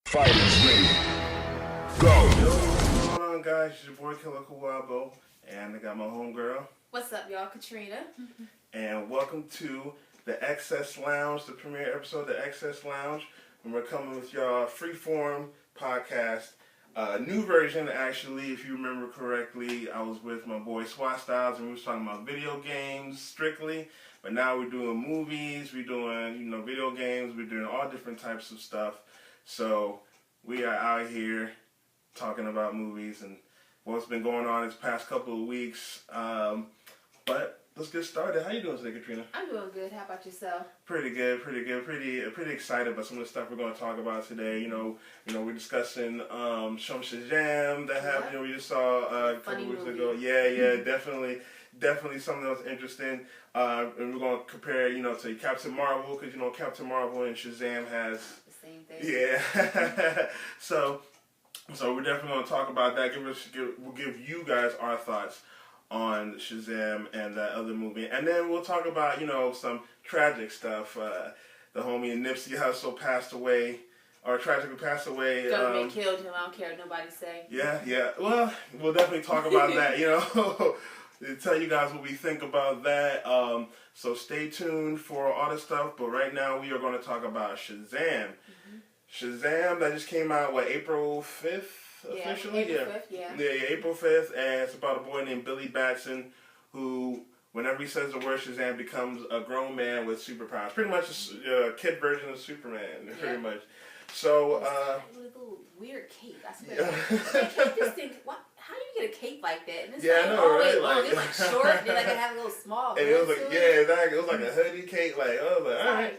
Fighters ready. Go. Yo, what's going on, guys? It's your boy Killer Kawabo, and I got my homegirl. What's up, y'all? Katrina. And welcome to the XS Lounge, the premiere episode of the XS Lounge. And we're coming with y'all freeform podcast. New version, actually, if you remember correctly. I was with my boy Swat Styles, and we was talking about video games strictly. But now we're doing movies, we're doing, video games, we're doing all different types of stuff. So we are out here talking about movies and what's been going on this past couple of weeks. But let's get started. How you doing today, Katrina? I'm doing good. How about yourself? Pretty good. Pretty excited about some of the stuff we're going to talk about today. We're discussing Shazam that happened. We just saw a couple weeks ago. Yeah, definitely something that was interesting. And we're going to compare, to Captain Marvel, because, Captain Marvel and Shazam has the same thing. Yeah. So we're definitely going to talk about that. We'll give you guys our thoughts on Shazam and that other movie. And then we'll talk about, some tragic stuff. The homie Nipsey Hussle passed away, or tragically passed away. Government killed him. I don't care what nobody say. Yeah. Well, we'll definitely talk about that, tell you guys what we think about that. So stay tuned for all this stuff. But right now we are going to talk about Shazam. Mm-hmm. Shazam, that just came out, April 5th? Officially? April 5th, yeah. Yeah, April 5th, and it's about a boy named Billy Batson who, whenever he says the word Shazam, becomes a grown man with superpowers. Pretty much a kid version of Superman, pretty much. So, with a little weird cape, I swear. I can't just think, how do you get a cape like that? And it's I know, right? It's short, and then I have a little small. And it was exactly. It was like a hoodie cape, all right.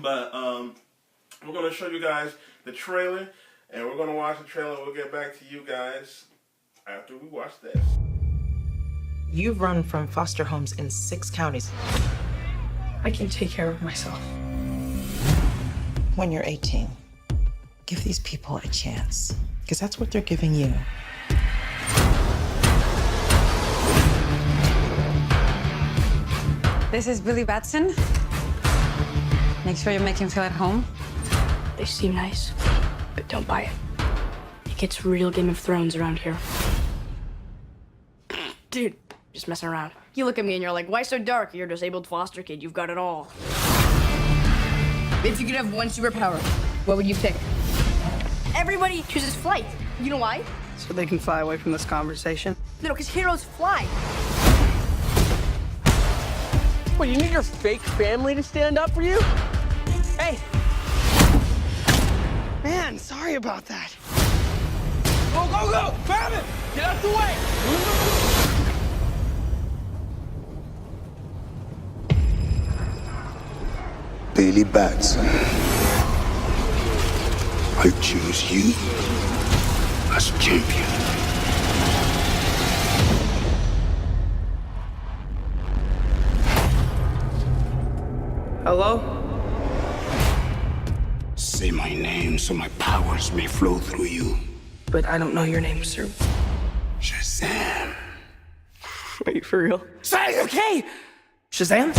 But, we're going to show you guys the trailer. And we're going to watch the trailer and we'll get back to you guys after we watch this. You've run from foster homes in 6 counties. I can take care of myself. When you're 18, give these people a chance, because that's what they're giving you. This is Billy Batson. Make sure you make him feel at home. They seem nice, but don't buy it. It gets real Game of Thrones around here. Dude, just messing around. You look at me and you're like, why so dark? You're a disabled foster kid. You've got it all. If you could have one superpower, what would you pick? Everybody chooses flight. You know why? So they can fly away from this conversation? No, because heroes fly. What, you need your fake family to stand up for you? Hey! Man, sorry about that. Go! Grab it! Get out the way! Billy Batson. I choose you as champion. Hello? Say my name so my powers may flow through you. But I don't know your name, sir. Shazam. Wait, for real? Say it, okay! Shazam?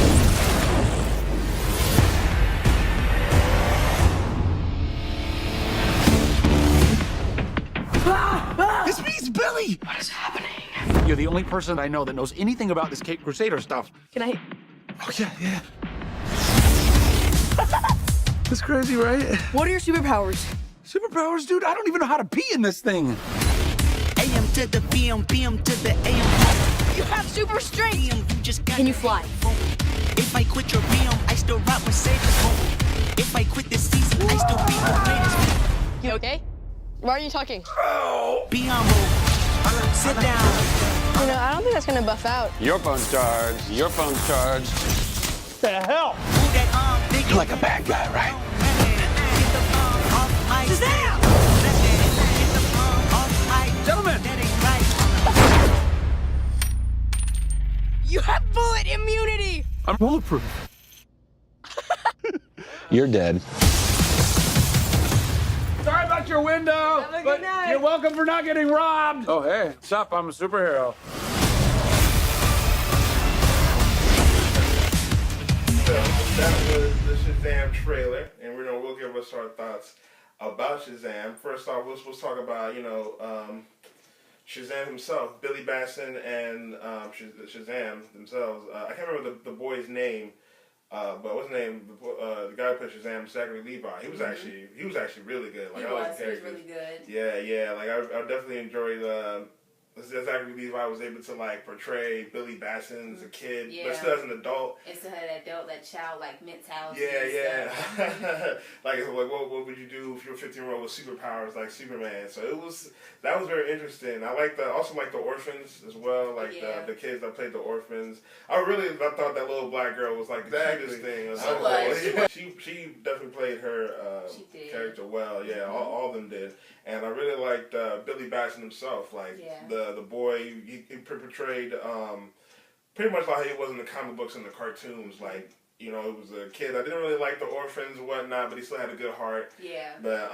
This means Billy! What is happening? You're the only person I know that knows anything about this Cape Crusader stuff. Can I... Oh, yeah. That's crazy, right? What are your superpowers? Superpowers, dude? I don't even know how to pee in this thing. AM to the PM, PM to the AM. You have super strength! Can you fly? If I quit your PM, I still rock Mercedes. If I quit this season, I still be the greatest. You okay? Why are you talking? Be humble. Sit down. I don't think that's gonna buff out. Your phone's charged. Your phone's charged. The hell? Move that arm, nigga. You're like a bad guy, right? Get the bomb off my Shazam! Get the bomb off my Gentlemen. That ain't right. You have bullet immunity! I'm bulletproof. You're dead. Sorry about your window, but you're welcome for not getting robbed. Oh, hey, what's up? I'm a superhero. So that was the Shazam trailer, and we'll give us our thoughts about Shazam. First off, we'll talk about, Shazam himself, Billy Batson and Shazam themselves. I can't remember the boy's name, but what's his name? The guy who played Shazam, Zachary Levi. He was actually really good. Like, he was really good. Yeah. Like I definitely enjoyed. Zachary Levi was able to like portray Billy Batson as a kid, but still as an adult. And still had that childlike mentality. Yeah. Like what would you do if you're a 15-year-old with superpowers like Superman? So that was very interesting. I also like the orphans as well, like the kids that played the orphans. I thought that little black girl was like the cutest thing. She definitely played her character well. Yeah, all of them did. And I really liked Billy Batson himself, like the boy. He portrayed pretty much like how he was in the comic books and the cartoons. Like, it was a kid. I didn't really like the orphans and whatnot, but he still had a good heart. Yeah. But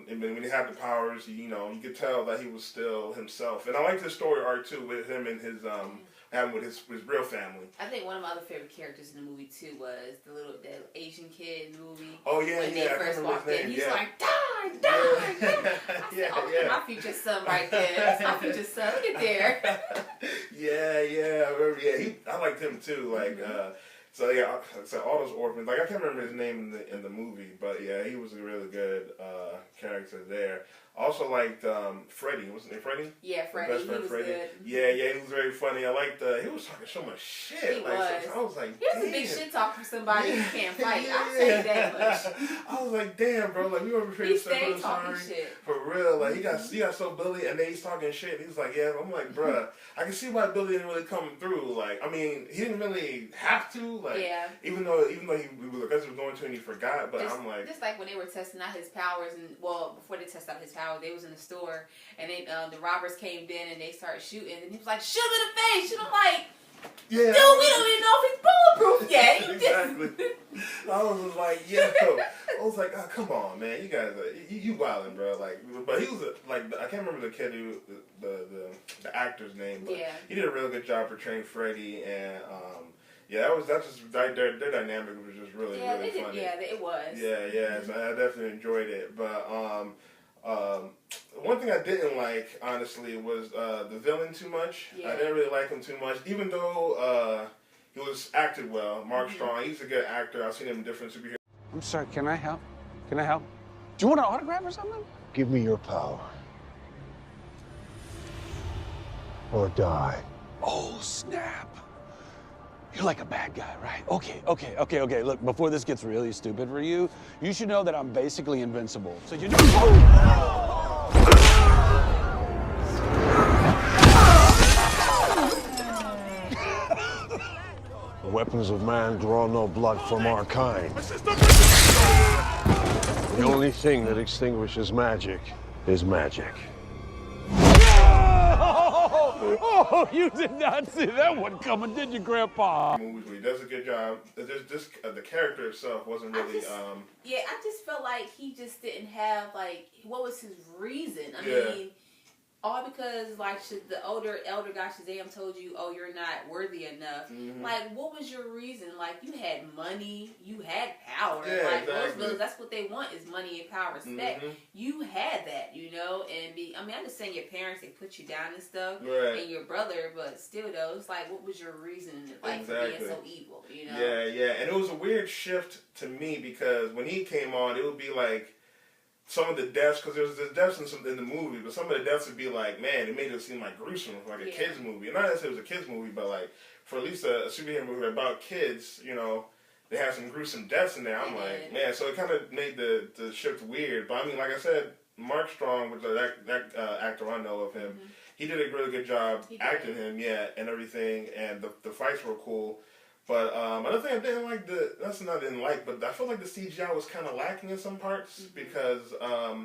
when he had the powers, you could tell that he was still himself. And I liked his story arc too, with him and his having with his real family. I think one of my other favorite characters in the movie too was the Asian kid in the movie. Oh yeah, when they first walked in, he's like, die. My future son right there. That's my future son. Look at there. Yeah. I liked him too. Like, so all those orphans. Like, I can't remember his name in the movie, but yeah, he was a really good character there. Also liked Freddie. Wasn't it Freddie? Yeah, Freddie. He was Freddie. good. Yeah, he was very funny. I liked he was talking so much shit. He was. So I was like, he was a big shit talker for somebody who can't fight. I'll say that much. I was like, damn, bro. Like, we were prepared to step on the sorry. For real. Like, he got so Billy, and then he's talking shit. He's like, yeah. I'm like, bruh, I can see why Billy didn't really come through. Like, I mean, he didn't really have to. Like, even though he was going to and he forgot. But I'm like, just like when they were testing out his powers, and before they tested out his powers, they was in the store, and they the robbers came in and they started shooting, and he was like, shoot him in the face. And I'm like, dude, we don't even know if he's bulletproof yet. Exactly. I was like, oh, come on, man, you guys, you wildin', bro. Like, but he was I can't remember the kid the actor's name, but he did a really good job portraying Freddie, and that's just their dynamic was just really funny. It was. Yeah. So I definitely enjoyed it, but one thing I didn't like, honestly, was the villain too much. I didn't really like him too much, even though he was acted well. Mark Strong, he's a good actor. I've seen him in different superheroes. I'm sorry, can I help? Do you want an autograph or something? Give me your power. Or die. Oh, snap. You're like a bad guy, right? Okay. Look, before this gets really stupid for you, you should know that I'm basically invincible. So you know. The weapons of man draw no blood from our kind. The only thing that extinguishes magic is magic. Oh, you did not see that one coming, did you, Grandpa? Movies where he does a good job. The character itself wasn't really. I just felt like he just didn't have what was his reason? I mean, all because the elder guy Shazam told you, oh, you're not worthy enough. Like, what was your reason? Like, you had money, you had power. Most villains, that's what they want is money and power, respect. You had that, and I'm just saying your parents, they put you down and stuff, and your brother, but still though, it's like, what was your reason for being so evil, Yeah, and it was a weird shift to me because when he came on, it would be like, some of the deaths, because there's deaths in the movie, but some of the deaths would be like, man, it made it seem like gruesome, like a kid's movie. And not necessarily it was a kid's movie, but like, for at least a superhero movie about kids, they had some gruesome deaths in there. I'm like, man, so it kind of made the shift weird. But I mean, like I said, Mark Strong, which is that actor I know of him, he did a really good job acting him, and everything, and the fights were cool. But another thing I didn't like, but I felt like the CGI was kind of lacking in some parts because I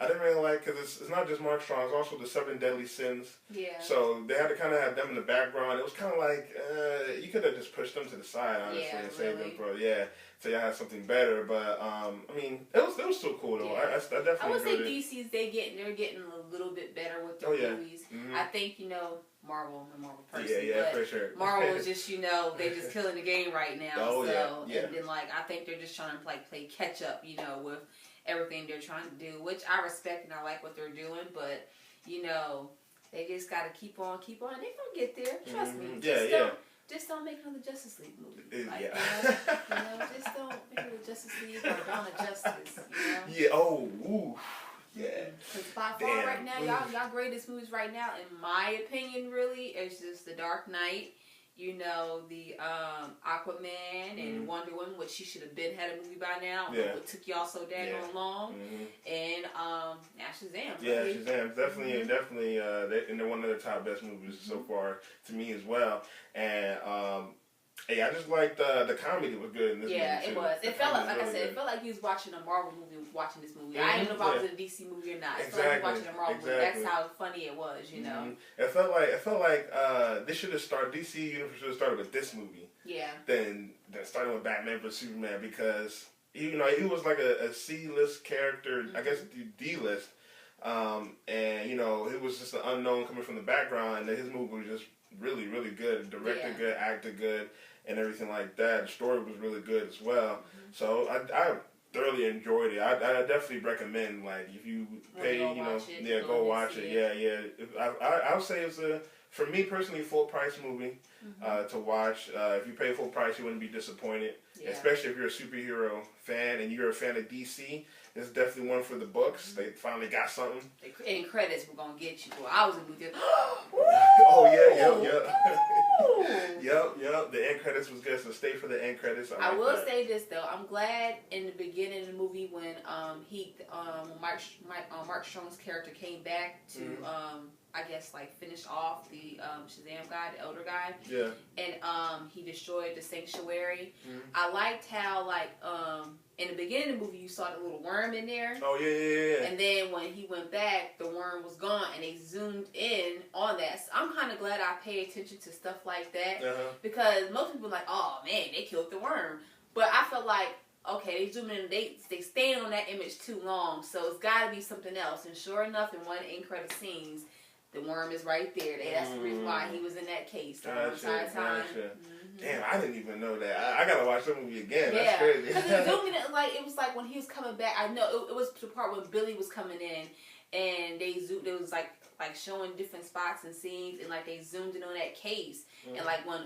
didn't really like, because it's not just Mark Strong, it's also the 7 Deadly Sins. Yeah. So they had to kind of have them in the background. It was kind of like, you could have just pushed them to the side, honestly, and saved them for, so y'all had something better. But, I mean, it was still cool, though. I definitely I would say DC's, they're getting a little bit better with their movies. I think, Marvel, I'm a Marvel person. Yeah, for sure. Marvel is just, they're just killing the game right now. And then, I think they're just trying to play catch up, with everything they're trying to do, which I respect and I like what they're doing, but, you know, they just got to keep on. They're going to get there. Trust me. Just don't make another Justice League movie. Like, just don't make another Justice League or Dawn of Justice, Yeah, ooh. Yeah. Because by far right now, y'all greatest movies right now, in my opinion, really, is just The Dark Knight, you know, the Aquaman and Wonder Woman, which she should have had a movie by now. Yeah. It took y'all so daggone long. And Shazam. Yeah, Shazam. Definitely. And they're one of the top best movies so far to me as well. And hey, I just liked the comedy was good in this movie. Yeah, it was. It felt like I said, it felt like you was watching a Marvel movie watching this movie. I didn't know if I was in a DC movie or not. It felt like you watching a Marvel movie. That's how funny it was, you know. It felt like this should have started. DC Universe should have started with this movie. Yeah. Then starting with Batman vs Superman, because he was like a C-list character, I guess D-list, and you know he was just an unknown coming from the background, and his movie was just really, really good. Directed good, acted good, and everything like that. The story was really good as well. So I thoroughly enjoyed it. I definitely recommend, like, if you pay, go watch it. Yeah. I would say it's for me personally, full price movie to watch. If you pay full price, you wouldn't be disappointed. Yeah. Especially if you're a superhero fan and you're a fan of DC. It's definitely one for the books. They finally got something. And credits were gonna get you. Well, I was in the Yep. The end credits was good, so stay for the end credits. I will say this though, I'm glad in the beginning of the movie when Mark Strong's character came back to I guess like finish off the Shazam guy, the elder guy. Yeah. And he destroyed the sanctuary. I liked how in the beginning of the movie you saw the little worm in there. Oh yeah. And then when he went back, the worm was gone, and they zoomed in on that. So I'm kind of glad I pay attention to stuff like that because most people are like, oh man, they killed the worm, but I felt like, okay, they zoom in, they staying on that image too long, so it's got to be something else. And sure enough, in one of the end credit scenes, the worm is right there. That's the reason why he was in that case the entire time. Damn, I didn't even know that. I gotta watch the movie again. Yeah. That's crazy. Because it zoomed in, it was like when he was coming back. I know it was the part when Billy was coming in, and they zoomed. It was like showing different spots and scenes, and like they zoomed in on that case. And like when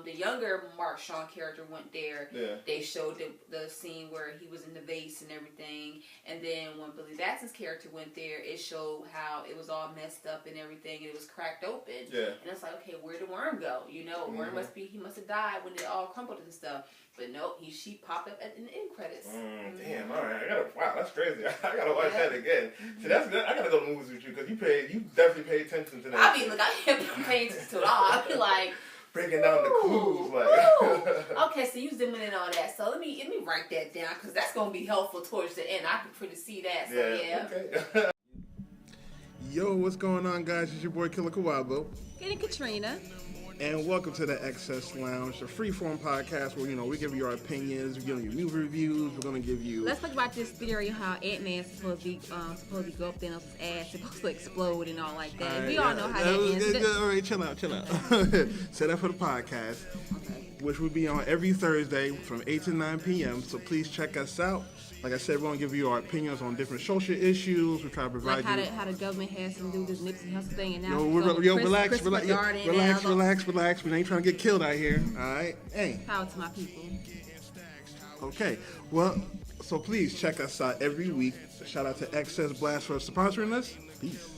the younger Mark Strong character went there, they showed the scene where he was in the vase and everything. And then when Billy Batson's character went there, it showed how it was all messed up and everything, and it was cracked open. Yeah. And it's like, okay, where'd the worm go? You know, worm he must have died when it all crumbled and stuff. But nope, she popped up in the end credits. Damn, all right. Wow, that's crazy. I gotta watch that again. See, that's good. I gotta go to movies with you because you definitely pay attention to that. I can't pay attention to it all. I be like breaking down the clues, like. Okay, so you zooming in on that. So let me write that down because that's gonna be helpful towards the end. I can pretty see that. So yeah. Okay. Yo, what's going on, guys? It's your boy Killer Kawabo. Getting Katrina. And welcome to the XS Lounge, a freeform podcast where, we give you our opinions, we're giving you movie reviews, we're going to give you... Let's talk about this theory of how Ant-Man's supposed to go up Thanos' ass, supposed to explode and all like that. We all know how that ends. All right, chill out. Say that for the podcast, which will be on every Thursday from 8 to 9 p.m., so please check us out. Like I said, we're going to give you our opinions on different social issues. We try to provide like how the government has to do this Nipsey Hussle thing and now... Relax. We ain't trying to get killed out here. All right? Hey. Power to my people. Okay. Well, so please check us out every week. Shout out to XS Blast for sponsoring us. Peace.